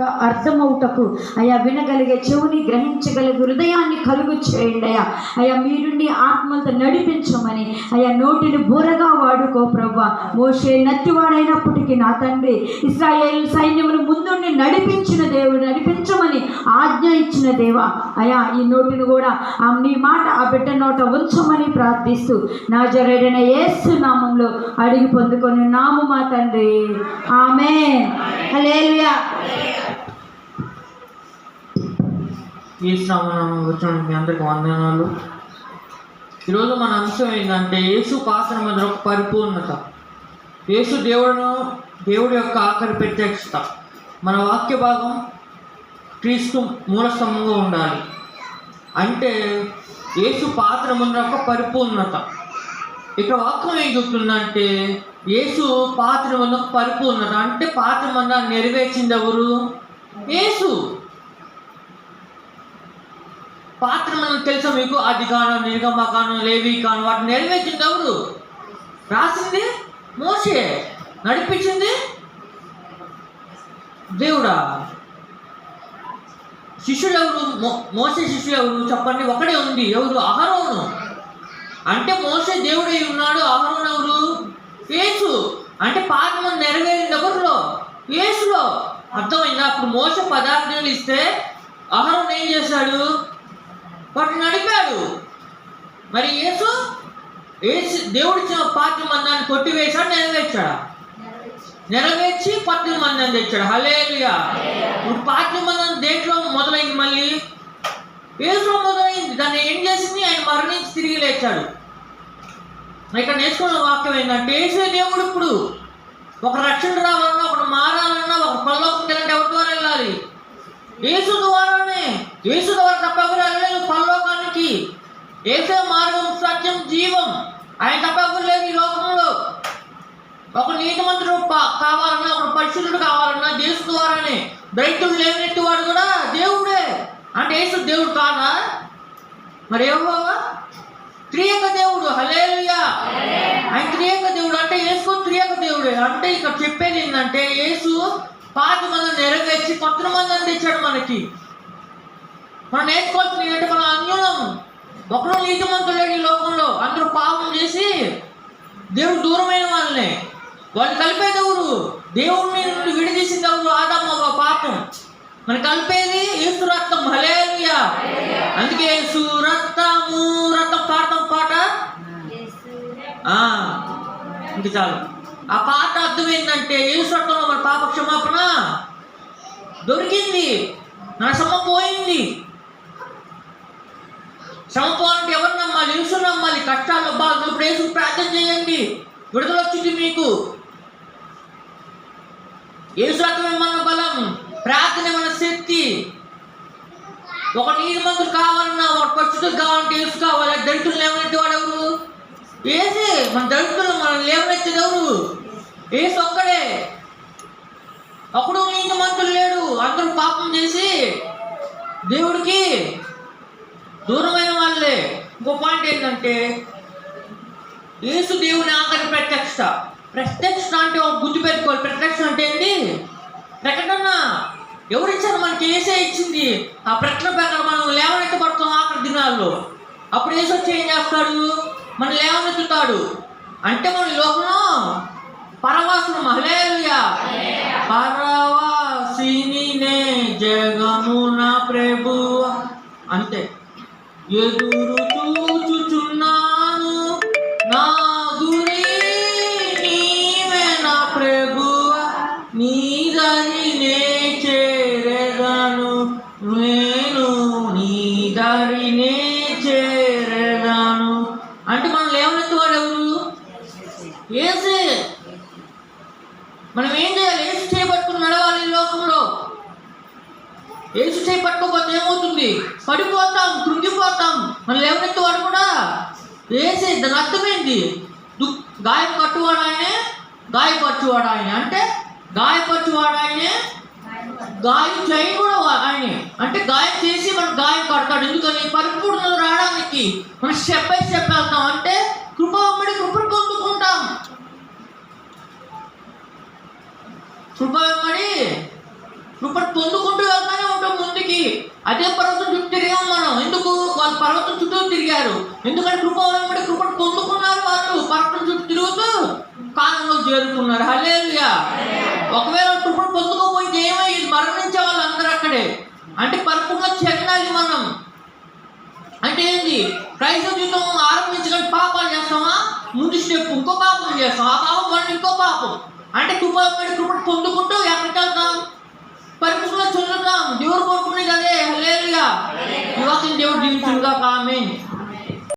అర్థమవుటకు అయా వినగలిగే చెవుని గ్రహించగలిగే హృదయాన్ని కలుగు చేయండి అయ్యా. అయా మీరుండి ఆత్మలతో నడిపించమని అయా నోటిని బోరగా వాడుకో ప్రభువా. మోషే నత్తివాడైనప్పటికీ నా తండ్రి ఇశ్రాయేలు సైన్యమును ముందుండి నడిపించిన దేవుడు, నడిపించమని ఆజ్ఞ ఇచ్చిన దేవా అయా ఈ నోటిని కూడా నీ మాట ఆ బిడ్డ నోట ఉంచమని ప్రార్థిస్తూ నాజరేయుడైన యేసు నామంలో అడిగి పొందుకొని నాము మా తండ్రి, ఆమేన్. హల్లెలూయా. ఈ శ్రవణం వచ్చిన మీ అందరికి వందనాలు. ఈరోజు మన అంశం ఏంటంటే యేసు పాత్ర మీద ఒక పరిపూర్ణత. యేసు దేవుడి యొక్క ఆఖరి ప్రత్యక్షత. మన వాక్య భాగం క్రీస్తు మూలస్తంభంగా ఉండాలి. అంటే యేసు పాత్ర ముందు ఒక పరిపూర్ణత. ఇక్కడ వాక్యం ఏం చెప్తుందంటే యేసు పాత్ర ముందు ఒక పరిపూర్ణత. అంటే పాత్ర ముందు నెరవేర్చింది ఎవరు? యేసు. పాత్ర మనం తెలుసా మీకు? ఆదికాండం, నిర్గమకాండం, లేవీకాండం వాటిని నెరవేర్చింది ఎవరు? రాసింది మోషే, నడిపించింది దేవుడా. శిష్యులు ఎవరు? మోషే శిష్యులు ఎవరు చెప్పండి? ఒకడే ఉంది. ఎవరు? అహరోను. అంటే మోషే దేవుడై ఉన్నాడు. అహరోను ఎవరు? యేసు. అంటే పాత్ర నెరవేరింది ఎవరిలో? యేసులో. అర్థమైందా? అప్పుడు మోషే పదార్థాలు ఇస్తే అహరోను ఏం చేశాడు? వాటిని నడిపాడు. మరి యేసు దేవుడిచ్చిన పాత్ర మందాన్ని కొట్టివేశాడు, నెరవేర్చాడు. నెరవేర్చి పత్ర మందాన్ని తెచ్చాడు. హల్లెలూయా. ఇప్పుడు పాత్ర మందం దేంట్లో మొదలైంది? మళ్ళీ యేసులో మొదలైంది. దాన్ని ఏం చేసింది? ఆయన మరణించి తిరిగి లేచాడు. ఇక్కడ నేర్చుకున్న వాక్యం ఏంటంటే యేసే దేవుడు. ఇప్పుడు ఒక రక్షణ రావాలన్నా, ఒకటి మారాలన్నా, ఒక పరలోకం వెళ్ళాలంటే ఎవరి ద్వారా వెళ్ళాలి? యేసు ద్వారానే. యేసు ద్వారా తప్ప ఎవరు వెళ్ళలేదు పరలోకానికి. యేసే మార్గం, సత్యం, జీవం. ఆయన తప్ప ఎవరు లేదు ఈ లోకంలో. ఒక నీతిమంతుడు కావాలన్నా, ఒక పరిశుద్ధుడు కావాలన్నా యేసు ద్వారానే. దైత్యుడు లేనట్టు వాడు కూడా దేవుడే. అంటే యేసు దేవుడు కాదా? మరి యెహోవా త్రియేక దేవుడు. హల్లెలూయా. ఆయన త్రియేక దేవుడు. అంటే యేసు త్రియేక దేవుడే. అంటే ఇక్కడ చెప్పేది ఏంటంటే యేసు పాత మందిని నెరవేర్చి కొత్త మందిని తెచ్చాడు మనకి. మనం నేర్చుకోవాల్సింది ఏంటంటే మనం అన్యులం. ఒకరు నీతిమంతులు లేడు ఈ లోకంలో. అందరూ పాపం చేసి దేవుడు దూరమైన వాళ్ళనే. వాళ్ళు కలిపేది ఎవరు? దేవుడిని నుండి విడిదీసింది ఎవరు? ఆదాము పాపం. మనం కలిపేది యేసు రక్తం. హల్లెలూయా. అందుకే యేసు రక్తము, రక్తం పాడతాం పాట. ఇంక చాలు. ఆ పాట అర్థం ఏంటంటే యేసు రక్తంలో మన పాప క్షమాపణ దొరికింది. నా శ్రమ పోయింది. శ్రమ పోవాలంటే ఎవరు నమ్మాలి? యేసు నమ్మాలి. కష్టాల్లో బాగా ఇప్పుడు యేసు ప్రార్థన చేయండి, విడుదల వచ్చింది మీకు. యేసు రక్తమే మన బలం, ప్రార్థన మన శక్తి. ఒక నీతిమంతుడు కావాలన్నా, ఒక పరిశుద్ధుడు కావాలంటే యేసు కావాలి. దళితులు లేవనెత్తే వాడు ఎవరు? యేసే. మన దళితులు మనం లేవనెత్తేది ఎవరు? యేసు ఒక్కడే. ఒకడు నీతిమంతుడు లేడు. అందరూ పాపం చేసి దేవుడికి దూరమైన వాళ్ళే. ఇంకో పాయింట్ ఏంటంటే యేసు దేవుని ఆఖరి ప్రత్యక్ష. ప్రత్యక్ష అంటే ఒక గుర్తు పెట్టుకోవాలి. ప్రత్యక్ష అంటే ఏంటి? ప్రకటన. ఎవరిచ్చారు మనకి? యేసే ఇచ్చింది. ఆ ప్రకటన ప్రకారం మనం లేవనెత్తబడతాం ఆఖరి దినాల్లో. అప్పుడు యేసు వచ్చి ఏం చేస్తాడు? మనం లేవనెత్తుతాడు. అంటే మన లోకంలో పరవాసులు. హల్లెలూయా. పరవాసినినే జగమున ప్రభువా. అంతే. ఎదురు చూచుచున్నాను, నా గురి నీవే నా ప్రభువా. నీ దారినే చేరెదను, నేను నీ దారినే చేరెదను. అంటే మనం లేవనెత్తువాడు ఎవరు? యేసే. మనం ఏం చేయాలి? యేసు చేపట్టుకుని నడవాలి ఈ లోకంలో. యేసు చేపట్టుకోకపోతే ఏమవుతుంది? పడిపోతాం, కృంగిపోతాం. మనం లేవనెత్తువాడు కూడా యేసే. దాని అర్థమైంది. గాయం కట్టువాడు ఆయనే, గాయపరచువాడు ఆయన. అంటే గాయపరచువాడు ఆయనే, గాయం చేయని కూడా ఆయనే. అంటే గాయం చేసి మనం గాయం కడతాడు. ఎందుకని? పరిపూర్ణత రావడానికి మనం స్టెప్ బై స్టెప్ వెళ్తాం. అంటే కృప వెంబడి కృపను పొందుకుంటాం. కృప వెంబడి కృపను పొందుకుంటూ వెళ్తానే ఉంటాం ముందుకి. అదే పర్వతం చుట్టూ తిరిగాం మనం. ఎందుకు? వాళ్ళు పర్వతం చుట్టూ తిరిగారు. ఎందుకంటే కృప వెంబడి కృపను పొందుకున్నారు. వాళ్ళు పర్వతం చుట్టూ తిరుగుతూ కాలంలో చేరుకున్నారు. హల్లెలూయా. ఒకవేళ కృపను పొందుకోపోతే ఏమయ్యేది? మరణించే వాళ్ళు అందరూ అక్కడే. అంటే పరిపూర్ణ చెందాలి మనం. అంటే ఏంటి? క్రైస్తవ జీవితం ఆరంభించడానికి పాపాలు చేస్తామా? ముందు స్టెప్ ఇంకో పాపం చేస్తాం. ఆ పాపం వల్ల ఇంకో పాపం. అంటే కృపను పొందుకుంటూ ఎక్కడికి వెళ్తాం? పరిపూర్ణ చెందుతాం. దేవుడు కోరుకునేది అదే. హల్లెలూయా. ఈ వాక్యం దేవుడు జీవితంగా ఆమేన్.